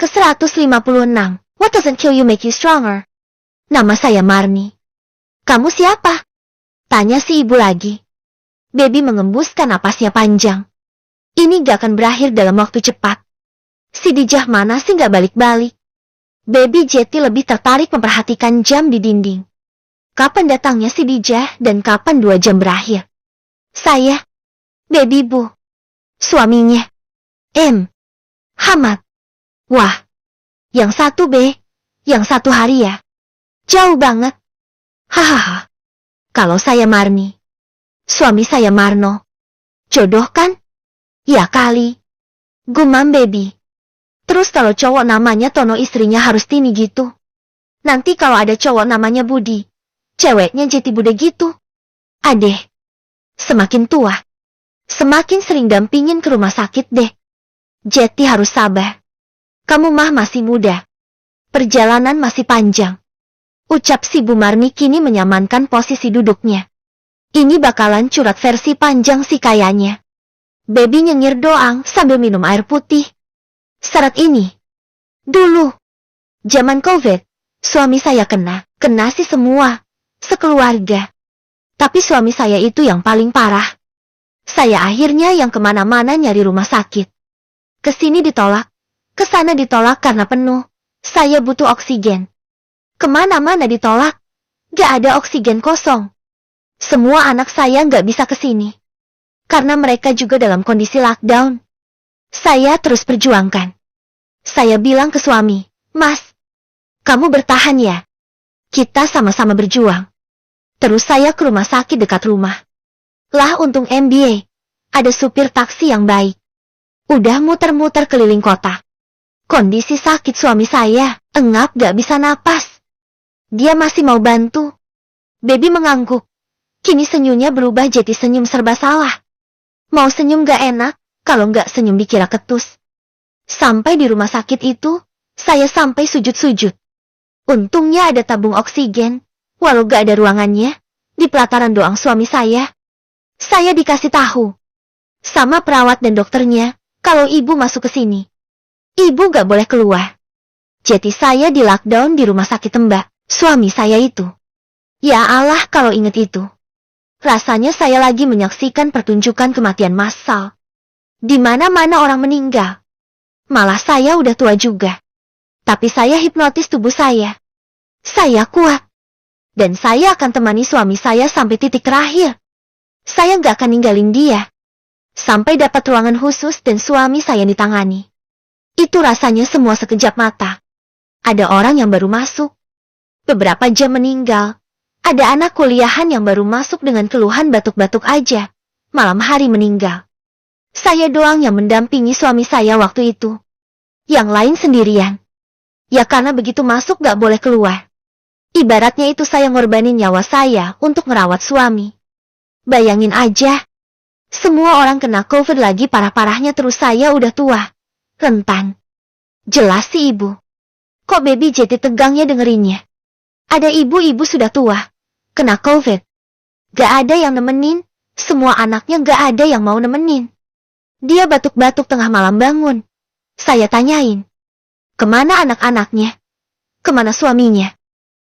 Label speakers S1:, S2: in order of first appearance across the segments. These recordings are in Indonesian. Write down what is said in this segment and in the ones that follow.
S1: Ke-156. What doesn't kill you make you stronger? Nama saya Marni. Kamu siapa? Tanya si ibu lagi. Baby mengembuskan napasnya panjang. Ini gak akan berakhir dalam waktu cepat. Si Dijah mana sih gak balik-balik? Baby Jetty lebih tertarik memperhatikan jam di dinding. Kapan datangnya si Dijah dan kapan 2 jam berakhir? Saya. Baby Bu. Suaminya. Hamad. Wah. Yang satu B. Yang satu hari ya. Jauh banget. Hahaha. Kalau saya Marni. Suami saya Marno. Jodoh kan? Ya kali. Gumam Baby. Terus kalau cowok namanya Tono istrinya harus Tini gitu. Nanti kalau ada cowok namanya Budi. Ceweknya Jetty Bude gitu. Adeh. Semakin tua. Semakin sering dampingin ke rumah sakit deh. Jetty harus sabar. Kamu mah masih muda. Perjalanan masih panjang. Ucap si Bu Marni kini menyamankan posisi duduknya. Ini bakalan curhat versi panjang sih kayaknya. Baby nyengir doang sambil minum air putih. Syarat ini. Dulu. Zaman COVID. Suami saya kena sih semua. Sekeluarga. Tapi suami saya itu yang paling parah. Saya akhirnya yang kemana-mana nyari rumah sakit. Kesini ditolak. Kesana ditolak karena penuh. Saya butuh oksigen. Kemana-mana ditolak. Gak ada oksigen kosong. Semua anak saya gak bisa kesini. Karena mereka juga dalam kondisi lockdown. Saya terus perjuangkan. Saya bilang ke suami, Mas, kamu bertahan ya. Kita sama-sama berjuang. Terus saya ke rumah sakit dekat rumah. Lah untung MBA. Ada supir taksi yang baik. Udah muter-muter keliling kota. Kondisi sakit suami saya, engap gak bisa napas. Dia masih mau bantu. Baby mengangguk. Kini senyumnya berubah jadi senyum serba salah. Mau senyum gak enak, kalau gak senyum dikira ketus. Sampai di rumah sakit itu, saya sampai sujud-sujud. Untungnya ada tabung oksigen, walau gak ada ruangannya, di pelataran doang suami saya. Saya dikasih tahu sama perawat dan dokternya, kalau ibu masuk ke sini. Ibu gak boleh keluar. Jadi saya di lockdown di rumah sakit Mbak, suami saya itu. Ya Allah kalau inget itu. Rasanya saya lagi menyaksikan pertunjukan kematian massal. Di mana-mana orang meninggal. Malah saya udah tua juga. Tapi saya hipnotis tubuh saya. Saya kuat. Dan saya akan temani suami saya sampai titik terakhir. Saya gak akan ninggalin dia. Sampai dapat ruangan khusus dan suami saya ditangani. Itu rasanya semua sekejap mata. Ada orang yang baru masuk. Beberapa jam meninggal. Ada anak kuliahan yang baru masuk dengan keluhan batuk-batuk aja. Malam hari meninggal. Saya doang yang mendampingi suami saya waktu itu. Yang lain sendirian. Ya karena begitu masuk gak boleh keluar. Ibaratnya itu saya ngorbanin nyawa saya untuk merawat suami. Bayangin aja. Semua orang kena COVID lagi parah-parahnya terus saya udah tua. Rentan. Jelas sih ibu. Kok Baby Jetty tegangnya dengerinnya. Ada ibu-ibu sudah tua. Kena COVID. Gak ada yang nemenin. Semua anaknya gak ada yang mau nemenin. Dia batuk-batuk tengah malam bangun. Saya tanyain. Kemana anak-anaknya? Kemana suaminya?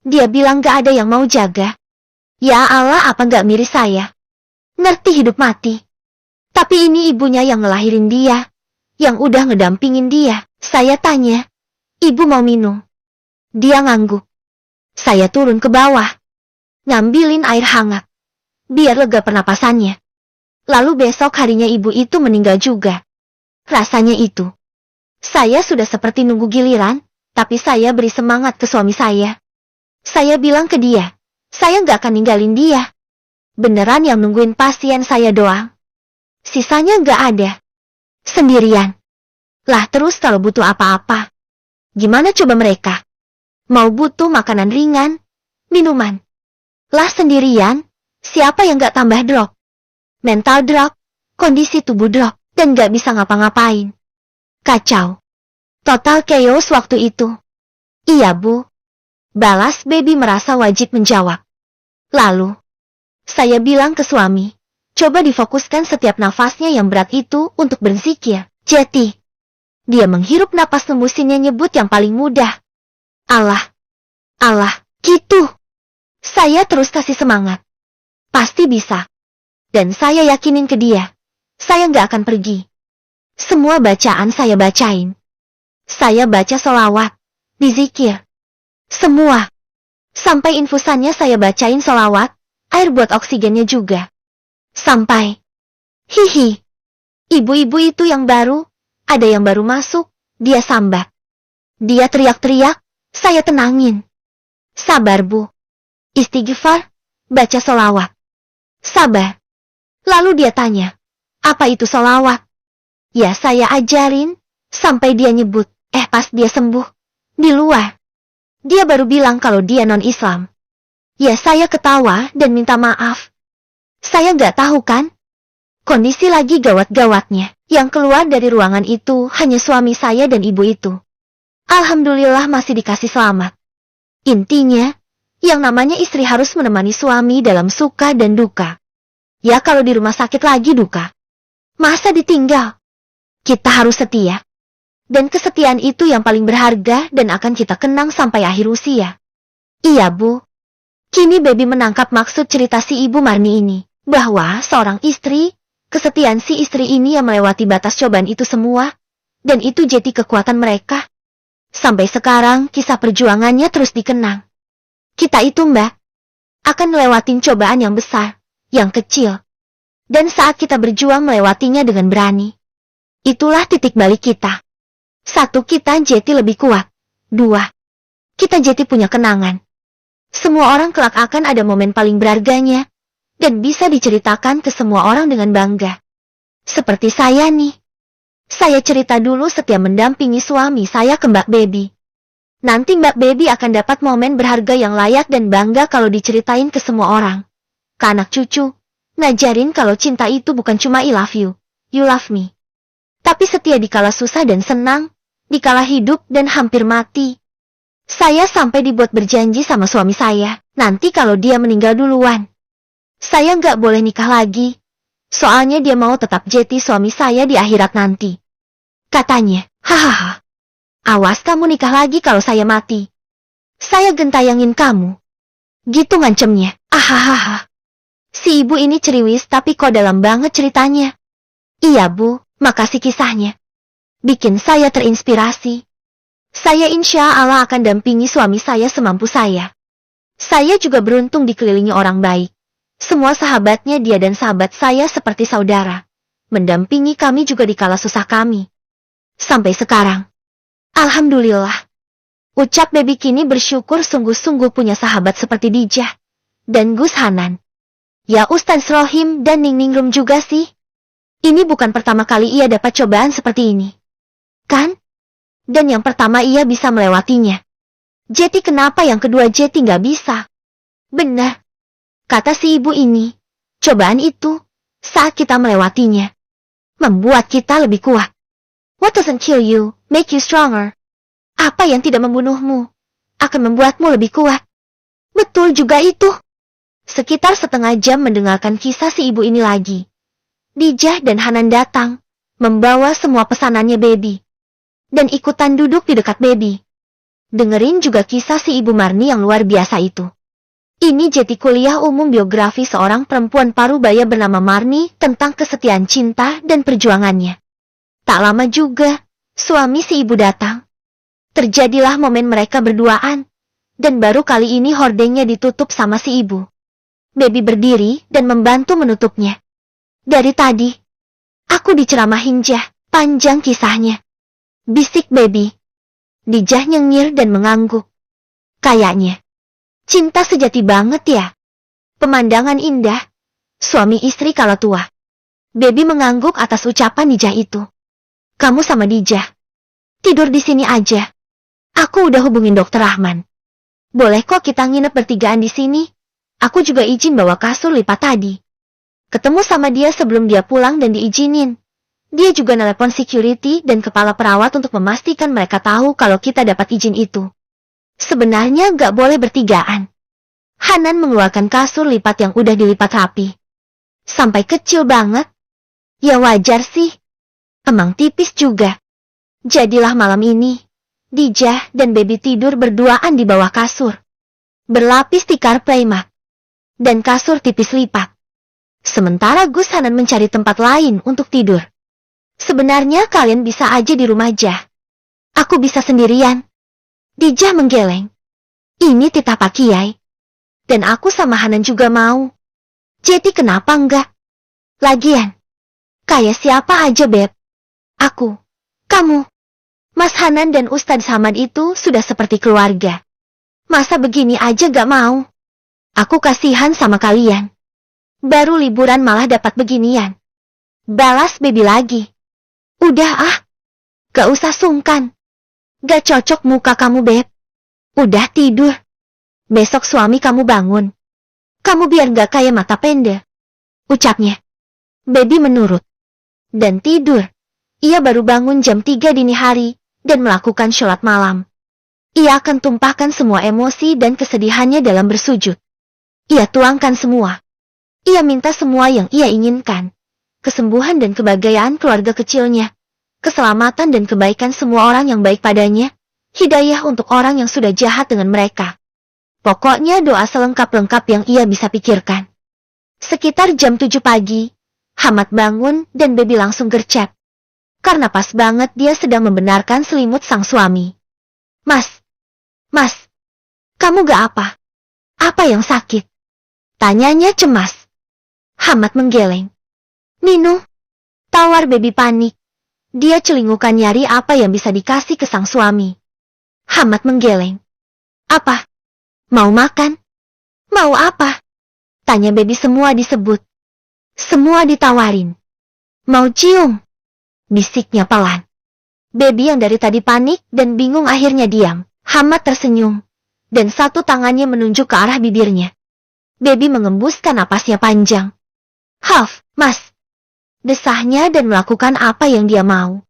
S1: Dia bilang gak ada yang mau jaga. Ya Allah apa gak miris saya? Ngerti hidup mati. Tapi ini ibunya yang ngelahirin dia. Yang udah ngedampingin dia. Saya tanya. Ibu mau minum? Dia ngangguk. Saya turun ke bawah. Ngambilin air hangat. Biar lega pernapasannya. Lalu besok harinya ibu itu meninggal juga. Rasanya itu. Saya sudah seperti nunggu giliran. Tapi saya beri semangat ke suami saya. Saya bilang ke dia. Saya gak akan ninggalin dia. Beneran yang nungguin pasien saya doang. Sisanya gak ada. Sendirian. Lah terus kalau butuh apa-apa. Gimana coba mereka? Mau butuh makanan ringan, minuman. Lah sendirian, siapa yang gak tambah drop? Mental drop, kondisi tubuh drop, dan gak bisa ngapa-ngapain. Kacau. Total chaos waktu itu. Iya Bu. Balas Baby merasa wajib menjawab. Lalu, saya bilang ke suami, coba difokuskan setiap nafasnya yang berat itu untuk berzikir. Jetty. Dia menghirup napas nembusinnya nyebut yang paling mudah. Allah, gitu. Saya terus kasih semangat. Pasti bisa. Dan saya yakinin ke dia. Saya nggak akan pergi. Semua bacaan saya bacain. Saya baca sholawat, dizikir. Semua. Sampai infusannya saya bacain sholawat, air buat oksigennya juga. Sampai. Hihi. Ibu-ibu itu yang baru, ada yang baru masuk, dia sambat. Dia teriak-teriak, saya tenangin. Sabar Bu. Istighfar, baca sholawat. Sabar. Lalu dia tanya, apa itu sholawat? Ya saya ajarin, sampai dia nyebut, pas dia sembuh. Di luar. Dia baru bilang kalau dia non-Islam. Ya saya ketawa dan minta maaf. Saya nggak tahu kan? Kondisi lagi gawat-gawatnya. Yang keluar dari ruangan itu hanya suami saya dan ibu itu. Alhamdulillah masih dikasih selamat. Intinya, yang namanya istri harus menemani suami dalam suka dan duka. Ya kalau di rumah sakit lagi duka. Masa ditinggal? Kita harus setia. Dan kesetiaan itu yang paling berharga dan akan kita kenang sampai akhir usia. Iya Bu. Kini Baby menangkap maksud cerita si Ibu Marni ini. Bahwa seorang istri, kesetiaan si istri ini yang melewati batas cobaan itu semua. Dan itu jadi kekuatan mereka. Sampai sekarang kisah perjuangannya terus dikenang. Kita itu Mbak, akan melewatin cobaan yang besar, yang kecil. Dan saat kita berjuang melewatinya dengan berani. Itulah titik balik kita. 1. Kita jadi lebih kuat. 2. Kita jadi punya kenangan. Semua orang kelak akan ada momen paling berharganya. Dan bisa diceritakan ke semua orang dengan bangga. Seperti saya nih. Saya cerita dulu setiap mendampingi suami saya ke Mbak Baby. Nanti Mbak Baby akan dapat momen berharga yang layak dan bangga kalau diceritain ke semua orang. Ke anak cucu, ngajarin kalau cinta itu bukan cuma I love you, you love me. Tapi setia dikala susah dan senang, dikala hidup dan hampir mati. Saya sampai dibuat berjanji sama suami saya, nanti kalau dia meninggal duluan. Saya nggak boleh nikah lagi, soalnya dia mau tetap jadi suami saya di akhirat nanti. Katanya, hahaha. Awas kamu nikah lagi kalau saya mati. Saya gentayangin kamu. Gitu ngancemnya, ahahaha. Si ibu ini ceriwis tapi kok dalam banget ceritanya. Iya Bu, makasih kisahnya. Bikin saya terinspirasi. Saya insya Allah akan dampingi suami saya semampu saya. Saya juga beruntung dikelilingi orang baik. Semua sahabatnya dia dan sahabat saya seperti saudara. Mendampingi kami juga di kala susah kami. Sampai sekarang. Alhamdulillah. Ucap Baby kini bersyukur sungguh-sungguh punya sahabat seperti Dijah. Dan Gus Hanan. Ya Ustaz Rohim dan Ning Ningrum juga sih. Ini bukan pertama kali ia dapat cobaan seperti ini. Kan? Dan yang pertama ia bisa melewatinya. Jadi kenapa yang kedua Jeti nggak bisa? Benar. Kata si ibu ini. Cobaan itu, saat kita melewatinya, membuat kita lebih kuat. What doesn't kill you, make you stronger. Apa yang tidak membunuhmu, akan membuatmu lebih kuat. Betul juga itu. Sekitar setengah jam mendengarkan kisah si ibu ini lagi. Dijah dan Hanan datang, membawa semua pesanannya Baby. Dan ikutan duduk di dekat Baby. Dengerin juga kisah si Ibu Marni yang luar biasa itu. Ini jadi kuliah umum biografi seorang perempuan parubaya bernama Marni tentang kesetiaan cinta dan perjuangannya. Tak lama juga, suami si ibu datang. Terjadilah momen mereka berduaan. Dan baru kali ini hordengnya ditutup sama si ibu. Baby berdiri dan membantu menutupnya. Dari tadi, aku diceramahin Jah, panjang kisahnya. Bisik Baby. Dijah nyengir dan mengangguk. Kayaknya, cinta sejati banget ya. Pemandangan indah, suami istri kala tua. Baby mengangguk atas ucapan Dijah itu. Kamu sama Dijah. Tidur di sini aja. Aku udah hubungin Dokter Rahman. Boleh kok kita nginep bertigaan di sini? Aku juga izin bawa kasur lipat tadi. Ketemu sama dia sebelum dia pulang dan diizinin. Dia juga nelpon security dan kepala perawat untuk memastikan mereka tahu kalau kita dapat izin itu. Sebenarnya nggak boleh bertigaan. Hanan mengeluarkan kasur lipat yang udah dilipat rapi. Sampai kecil banget. Ya wajar sih. Emang tipis juga. Jadilah malam ini, Dijah dan Baby tidur berduaan di bawah kasur. Berlapis tikar playmat. Dan kasur tipis lipat. Sementara Gus Hanan mencari tempat lain untuk tidur. Sebenarnya kalian bisa aja di rumah Jah. Aku bisa sendirian. Dijah menggeleng. Ini titah Pak Kiai. Dan aku sama Hanan juga mau. Jadi kenapa enggak? Lagian, kayak siapa aja Beb? Aku, kamu, Mas Hanan dan Ustadz Samad itu sudah seperti keluarga. Masa begini aja gak mau? Aku kasihan sama kalian. Baru liburan malah dapat beginian. Balas Baby lagi. Udah ah. Gak usah sungkan. Gak cocok muka kamu Beb. Udah tidur. Besok suami kamu bangun. Kamu biar gak kayak mata panda. Ucapnya. Baby menurut. Dan tidur. Ia baru bangun jam 3 dini hari dan melakukan sholat malam. Ia akan tumpahkan semua emosi dan kesedihannya dalam bersujud. Ia tuangkan semua. Ia minta semua yang ia inginkan. Kesembuhan dan kebahagiaan keluarga kecilnya. Keselamatan dan kebaikan semua orang yang baik padanya. Hidayah untuk orang yang sudah jahat dengan mereka. Pokoknya doa selengkap-lengkap yang ia bisa pikirkan. Sekitar jam 7 pagi, Hamad bangun dan Baby langsung gercep. Karena pas banget dia sedang membenarkan selimut sang suami. Mas, kamu gak apa? Apa yang sakit? Tanyanya cemas. Hamad menggeleng. Nino, tawar Baby panik. Dia celingukan nyari apa yang bisa dikasih ke sang suami. Hamad menggeleng. Apa? Mau makan? Mau apa? Tanya Baby semua disebut. Semua ditawarin. Mau cium? Bisiknya pelan. Baby yang dari tadi panik dan bingung akhirnya diam. Hamad tersenyum. Dan satu tangannya menunjuk ke arah bibirnya. Baby mengembuskan napasnya panjang. Haf, Mas. Desahnya dan melakukan apa yang dia mau.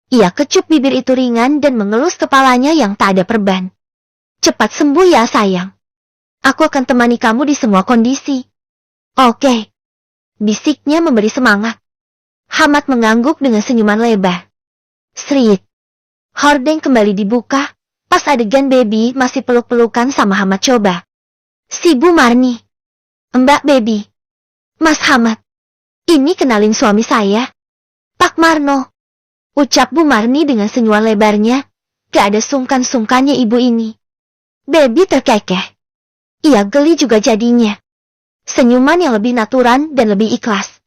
S1: Ia kecup bibir itu ringan dan mengelus kepalanya yang tak ada perban. Cepat sembuh ya sayang. Aku akan temani kamu di semua kondisi. Oke. Bisiknya memberi semangat. Hamad mengangguk dengan senyuman lebar. Srit. Hordeng kembali dibuka, pas adegan Baby masih peluk-pelukan sama Hamad coba. Si Bu Marni. Mbak Baby. Mas Hamad. Ini kenalin suami saya. Pak Marno. Ucap Bu Marni dengan senyuman lebarnya. Gak ada sungkan-sungkannya ibu ini. Baby terkekeh. Ia geli juga jadinya. Senyuman yang lebih natural dan lebih ikhlas.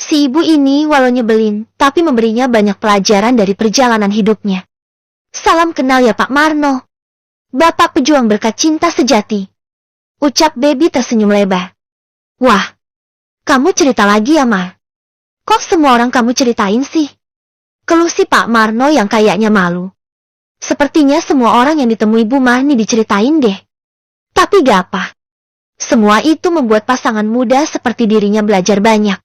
S1: Si ibu ini walau nyebelin, tapi memberinya banyak pelajaran dari perjalanan hidupnya. Salam kenal ya Pak Marno. Bapak pejuang berkat cinta sejati. Ucap Baby tersenyum lebar. Wah, kamu cerita lagi ya Mar? Kok semua orang kamu ceritain sih? Keluh si Pak Marno yang kayaknya malu. Sepertinya semua orang yang ditemui Bu Marni diceritain deh. Tapi gak apa. Semua itu membuat pasangan muda seperti dirinya belajar banyak.